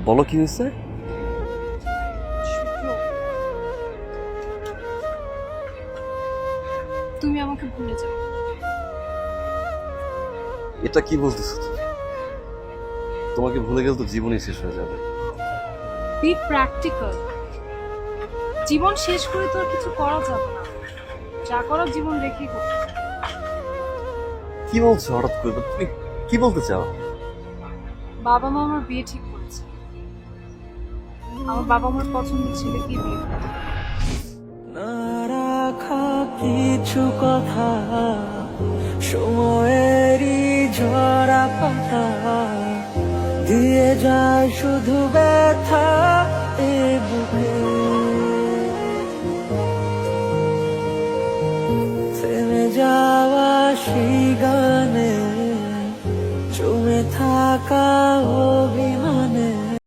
বলো কি হয়েছে? তুমি আমাকে ভুলে যাও। এটা কি বলতেছো তুমি? তোমাকে ভুলে গেলে তো জীবনই শেষ হয়ে যাবে। B practical. জীবন শেষ করে তো আর কিছু করা যাবে না, যা করার জীবন রেখেই করতে হবে। কি বলছো হঠাৎ করে? তুমি কি বলতে চাও? বাবা মা আমার বিয়ে ঠিক করেছে। আমার বাবা মার পছন্দের ছেলেকেই বিয়ে করবে। না রাখা কিছু কথা, সময়েরই ঝরা পাতা দিয়ে যায় শুধু ব্যথা এ বুকে। থেমে যাওয়া সেই গানে জমে থাকা